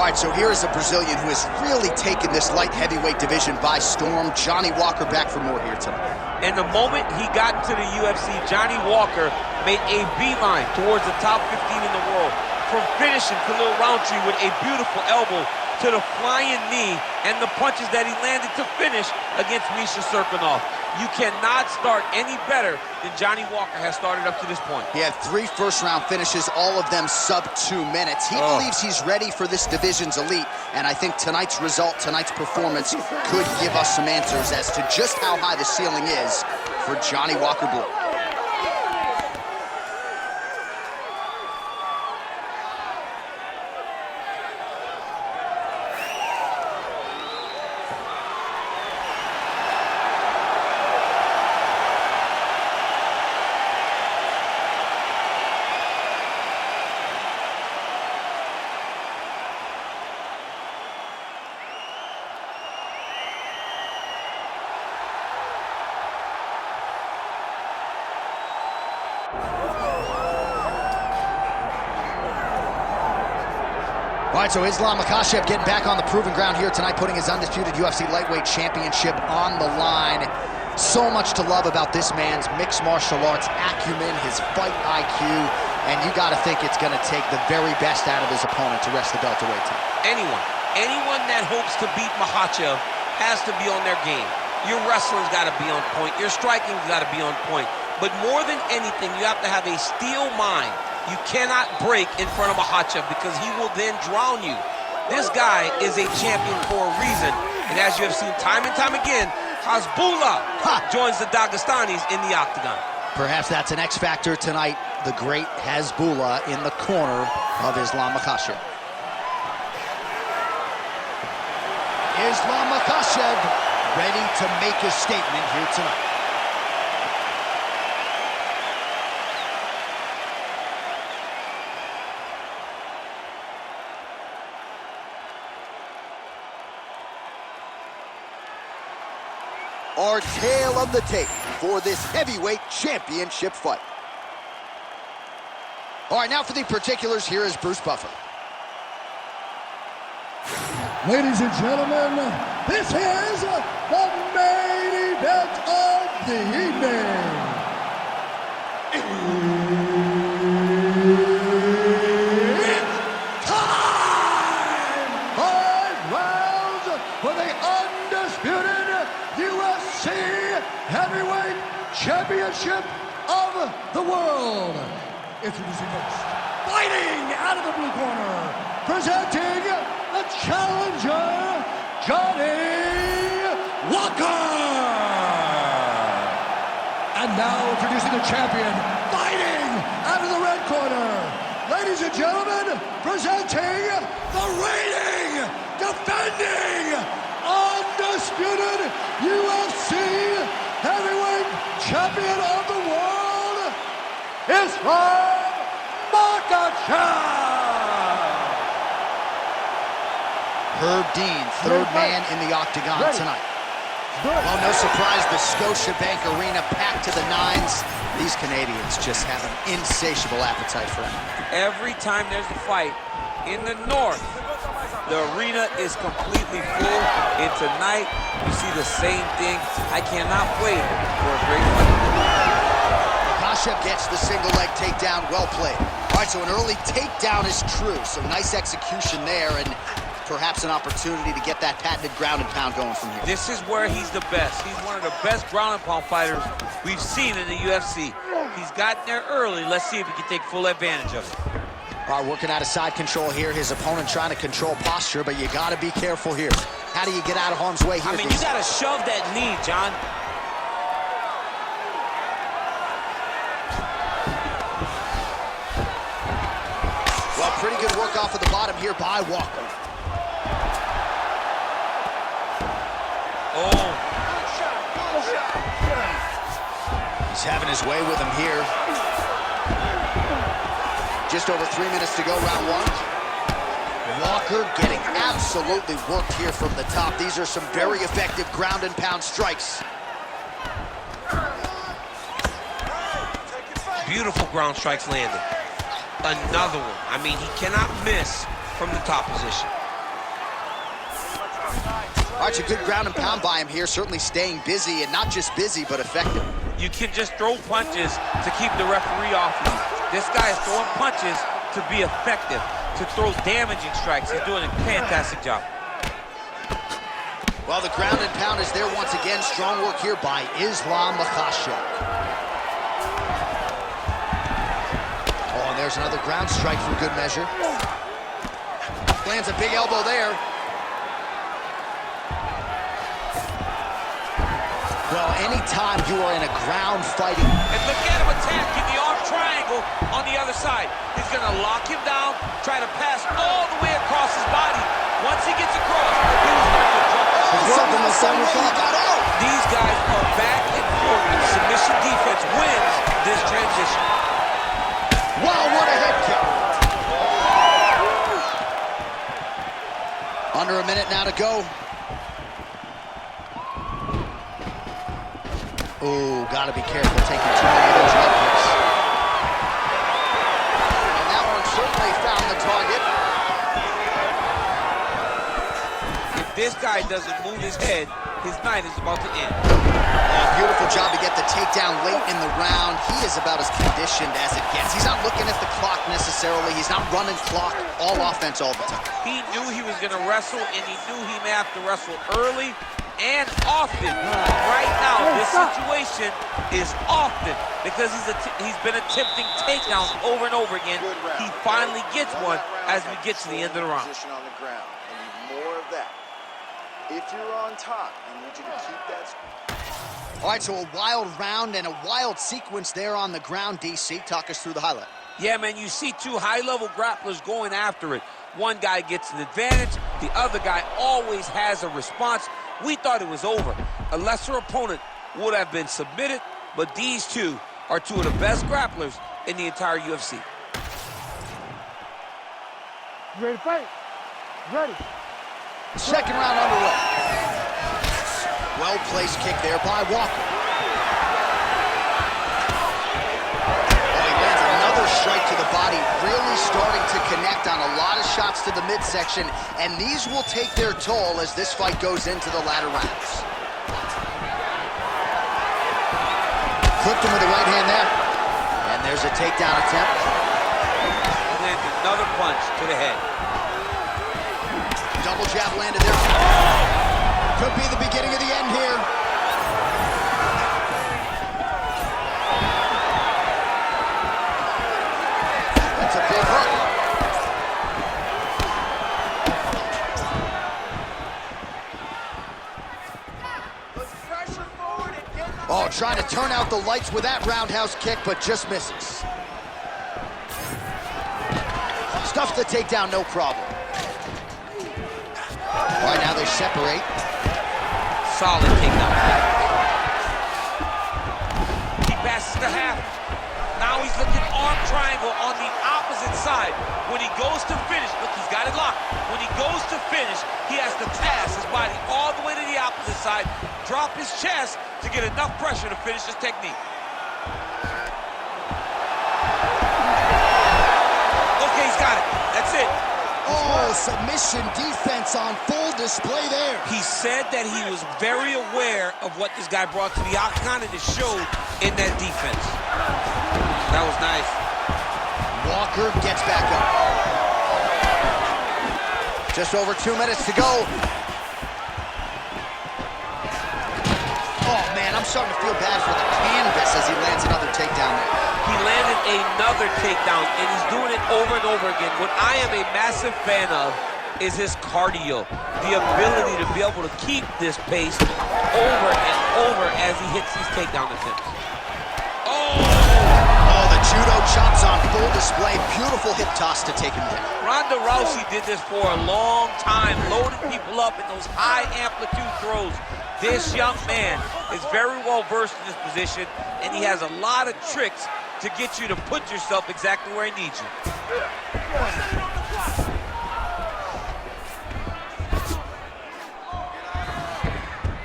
All right, so here is a Brazilian who has really taken this light heavyweight division by storm. Johnny Walker back for more here tonight. And the moment he got into the UFC, Johnny Walker made a beeline towards the top 15 in the world. From finishing Khalil Roundtree with a beautiful elbow to the flying knee and the punches that he landed to finish against Misha Cirkunov. You cannot start any better than Johnny Walker has started up to this point. He had 3 first-round finishes, all of them sub 2 minutes. He believes he's ready for this division's elite, and I think tonight's result, tonight's performance could give us some answers as to just how high the ceiling is for Johnny Walker Blue. All right, so Islam Makhachev getting back on the proven ground here tonight, putting his undisputed UFC lightweight championship on the line. So much to love about this man's mixed martial arts acumen, his fight IQ, and you got to think it's going to take the very best out of his opponent to wrest the belt away tonight. Anyone that hopes to beat Makhachev has to be on their game. Your wrestling's got to be on point. Your striking's got to be on point. But more than anything, you have to have a steel mind. You cannot break in front of Makhachev because he will then drown you. This guy is a champion for a reason. And as you have seen time and time again, Hasbullah joins the Dagestanis in the octagon. Perhaps that's an X factor tonight. The great Hasbullah in the corner of Islam Makhachev. Islam Makhachev ready to make a statement here tonight. Our tale of the tape for this heavyweight championship fight. All right, now for the particulars, here is Bruce Buffer. Ladies and gentlemen, this is the main event of the evening. It's time! 5 rounds for the undisputed UFC Heavyweight Championship of the world. Introducing first, fighting out of the blue corner, presenting the challenger, Johnny Walker. And now introducing the champion, fighting out of the red corner. Ladies and gentlemen, presenting the reigning, defending, undisputed UFC Heavyweight Champion of the world, Islam Makhachev. Herb Dean, third man in the octagon tonight. Well, no surprise, the Scotiabank Arena packed to the nines. These Canadians just have an insatiable appetite for him. Every time there's a fight in the north, the arena is completely full, and tonight you see the same thing. I cannot wait for a great fight. Makhachev gets the single leg takedown, well played. All right, so an early takedown is true, so nice execution there, and perhaps an opportunity to get that patented ground and pound going from here. This is where he's the best. He's one of the best ground and pound fighters we've seen in the UFC. He's gotten there early. Let's see if he can take full advantage of it. All right, working out of side control here. His opponent trying to control posture, but you got to be careful here. How do you get out of harm's way here? I mean, you got to shove that knee, John. Well, pretty good work off of the bottom here by Walker. Oh. He's having his way with him here. Just over 3 minutes to go, round one. Walker getting absolutely worked here from the top. These are some very effective ground and pound strikes. Beautiful ground strikes landed. Another one. I mean, he cannot miss from the top position. All right, it's a good ground and pound by him here, certainly staying busy, and not just busy, but effective. You can just throw punches to keep the referee off you. This guy is throwing punches to be effective, to throw damaging strikes. He's doing a fantastic job. Well, the ground and pound is there once again. Strong work here by Islam Makhachev. Oh, and there's another ground strike for good measure. Lands a big elbow there. Well, anytime you are in a ground fighting... And look at him attacking the arm triangle on the other side. He's going to lock him down, try to pass all the way across his body. Once he gets across, he will start to drop. These guys are back and forth. Submission defense wins this transition. Wow, what a head kick. Under a minute now to go. Oh, gotta be careful taking too many of those leg kicks. And that one certainly found the target. If this guy doesn't move his head, his night is about to end. Oh, beautiful job to get the takedown late in the round. He is about as conditioned as it gets. He's not looking at the clock necessarily. He's not running clock, all offense all the time. He knew he was gonna wrestle, and he knew he may have to wrestle early and often. Right now, this situation is often because he's been attempting takedowns over and over again. He finally gets one as we get to the end of the round. Position on the ground. I need more of that. If you're on top, I need you to keep that. All right, so a wild round and a wild sequence there on the ground, DC. Talk us through the highlight. Yeah, man, you see two high-level grapplers going after it. One guy gets an advantage. The other guy always has a response. We thought it was over. A lesser opponent would have been submitted, but these two are two of the best grapplers in the entire UFC. You ready to fight? Ready. Second round underway. Well-placed kick there by Walker. Oh, he lands another strike to the body, really starting to connect on a lot of shots to the midsection, and these will take their toll as this fight goes into the latter rounds. Clipped him with the right hand there, and there's a takedown attempt. And then another punch to the head. Double jab landed there. Could be the beginning of the end here. That's a big hook. Oh, trying to turn out the lights with that roundhouse kick, but just misses. Stuffs the takedown, no problem. All right, now they separate. Solid takedown. He passes to half. Now he's looking arm triangle on the opposite side. When he goes to finish, look, he's got it locked. When he goes to finish, he has to pass his body all the way to the opposite side, drop his chest to get enough pressure to finish his technique. Okay, he's got it. That's it. Oh, submission defense on full display there. He said that he was very aware of what this guy brought to the octagon, and it showed in that defense. That was nice. Walker gets back up. Just over 2 minutes to go. Oh, man, I'm starting to feel bad for the canvas as he lands another takedown there. He landed another takedown, and he's doing it over and over again. What I am a massive fan of is his cardio, the ability to be able to keep this pace over and over as he hits these takedown attempts. Oh, the judo chops on full display. Beautiful hip toss to take him down. Ronda Rousey did this for a long time, loading people up in those high amplitude throws. This young man is very well versed in this position, and he has a lot of tricks to get you to put yourself exactly where he needs you.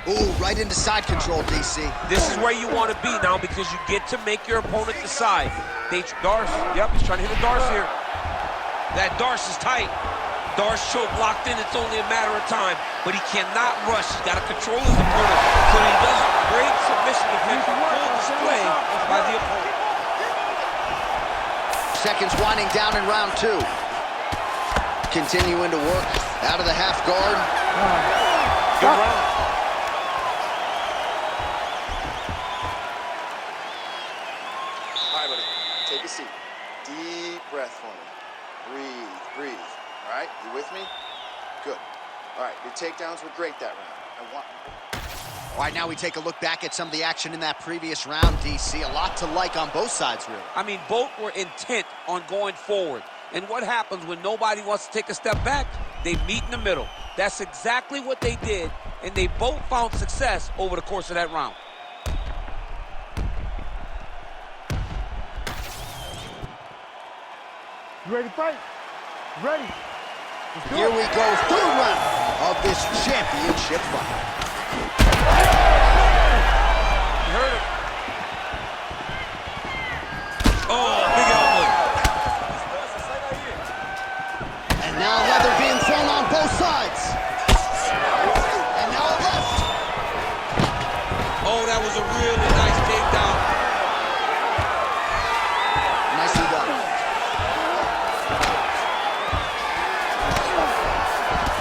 Ooh, right into side control, DC. This is where you want to be now because you get to make your opponent decide. Darce, yep, he's trying to hit a Darce here. That Darce is tight. Darce choke locked in, it's only a matter of time, but he cannot rush. He's got to control his opponent so he doesn't break submission defense on full display by the opponent. Seconds winding down in round 2. Continuing to work out of the half guard. Good round. All right, buddy, take a seat. Deep breath for me. Breathe, breathe. All right, you with me? Good. All right, your takedowns were great that round. All right, now we take a look back at some of the action in that previous round, DC. A lot to like on both sides, really. I mean, both were intent on going forward. And what happens when nobody wants to take a step back? They meet in the middle. That's exactly what they did, and they both found success over the course of that round. You ready to fight? Ready. Here we go, third round of this championship fight. You heard him. Oh, big elbow. And now leather being thrown on both sides. And now a left. Oh, that was a really nice takedown. Nicely done.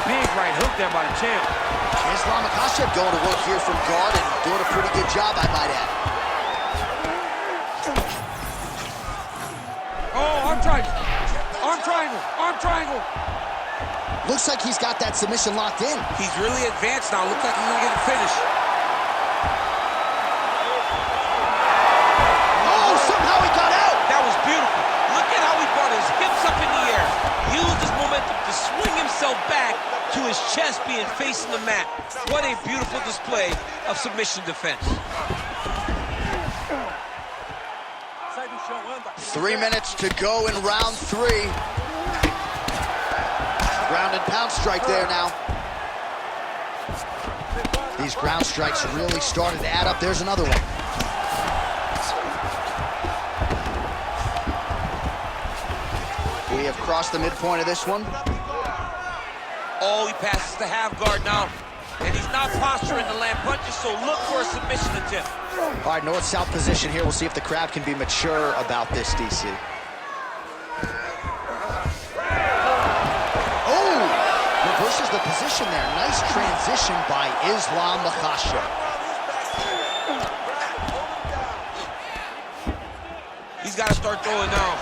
Big right hook there by the champ. Makhachev going to work here from guard and doing a pretty good job, I might add. Oh, arm triangle. Arm triangle. Arm triangle. Looks like he's got that submission locked in. He's really advanced now. Looks like he's going to get a finish. Oh, somehow he got out. That was beautiful. Look at how he brought his hips up in the air. Used his momentum to swing himself back to his chest being facing the mat. What a beautiful display of submission defense. 3 minutes to go in round 3. Ground and pound strike there now. These ground strikes really started to add up. There's another one. We have crossed the midpoint of this one. Oh, he passes the half guard now. And he's not posturing to land punches, so look for a submission attempt. All right, north-south position here. We'll see if the crowd can be mature about this, DC. Oh, reverses the position there. Nice transition by Islam Makhachev. He's got to start throwing now.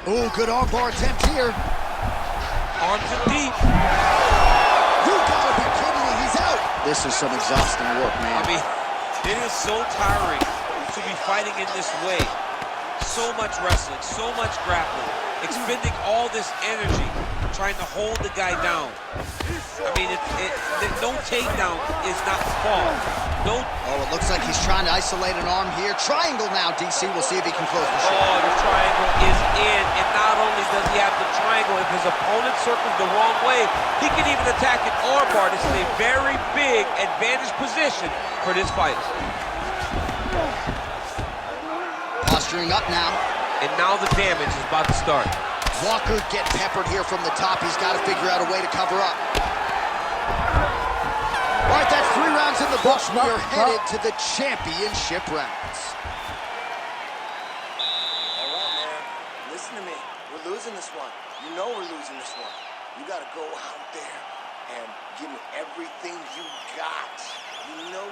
Oh, good armbar attempt here. Arms are deep. You gotta be kidding me, he's out. This is some exhausting work, man. I mean, it is so tiring to be fighting in this way. So much wrestling, so much grappling, expending all this energy trying to hold the guy down. I mean, no takedown is not fall. No. Oh, it looks like he's trying to isolate an arm here. Triangle now, DC. We'll see if he can close the show. Oh, the triangle is in, and not only does he have the triangle, if his opponent circles the wrong way, he can even attack an armbar. This is a very big advantage position for this fighter. Posturing up now. And now the damage is about to start. Walker getting peppered here from the top. He's got to figure out a way to cover up. All right, that's 3 rounds in the books. We are headed to the championship rounds. All right, man. Listen to me. We're losing this one. You know we're losing this one. You got to go out there and give me everything you got. You know?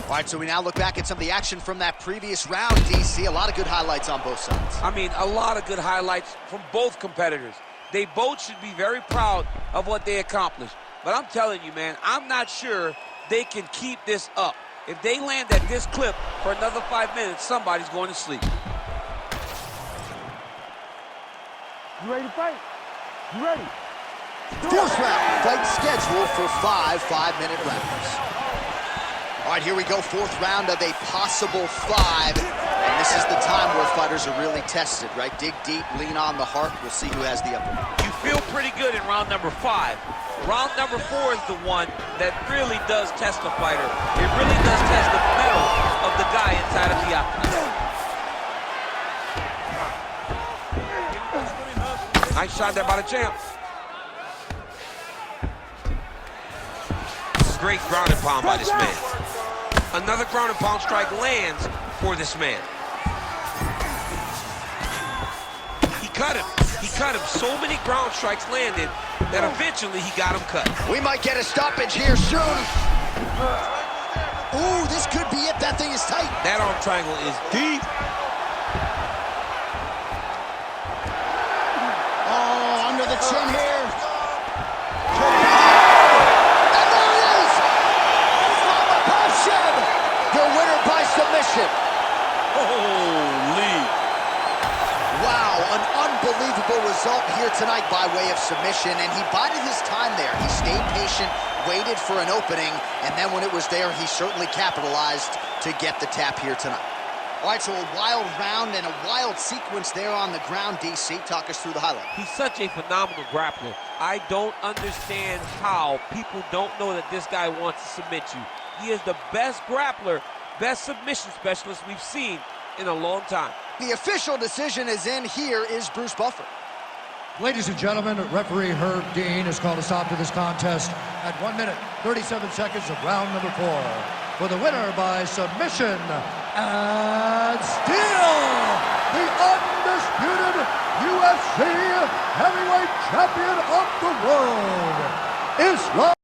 All right, so we now look back at some of the action from that previous round, DC. A lot of good highlights on both sides. I mean, a lot of good highlights from both competitors. They both should be very proud of what they accomplished. But I'm telling you, man, I'm not sure they can keep this up. If they land at this clip for another 5 minutes, somebody's going to sleep. You ready to fight? You ready? 4th round, fight scheduled for 5 5-minute rounds. All right, here we go, 4th round of a possible 5. And this is the time where fighters are really tested, right? Dig deep, lean on the heart. We'll see who has the upper hand. You feel pretty good in round number 5. Round number 4 is the one that really does test the fighter. It really does test the mettle of the guy inside of the octagon. Nice shot there by the champ. Great ground and pound by this man. Another ground and pound strike lands for this man. He cut him. He cut him. So many ground strikes landed that eventually he got him cut. We might get a stoppage here soon. Ooh, this could be it. That thing is tight. That arm triangle is deep. Oh, under the chin here. Submission. Holy. Wow, an unbelievable result here tonight by way of submission, and he bided his time there. He stayed patient, waited for an opening, and then when it was there, he certainly capitalized to get the tap here tonight. All right, so a wild round and a wild sequence there on the ground. DC, talk us through the highlight. He's such a phenomenal grappler. I don't understand how people don't know that this guy wants to submit you. He is the best grappler, best submission specialist we've seen in a long time. The official decision is in. Here is Bruce Buffer. Ladies and gentlemen, referee Herb Dean has called a stop to this contest at 1 minute, 37 seconds of round number 4. For the winner by submission, and still the undisputed UFC heavyweight champion of the world, Islam.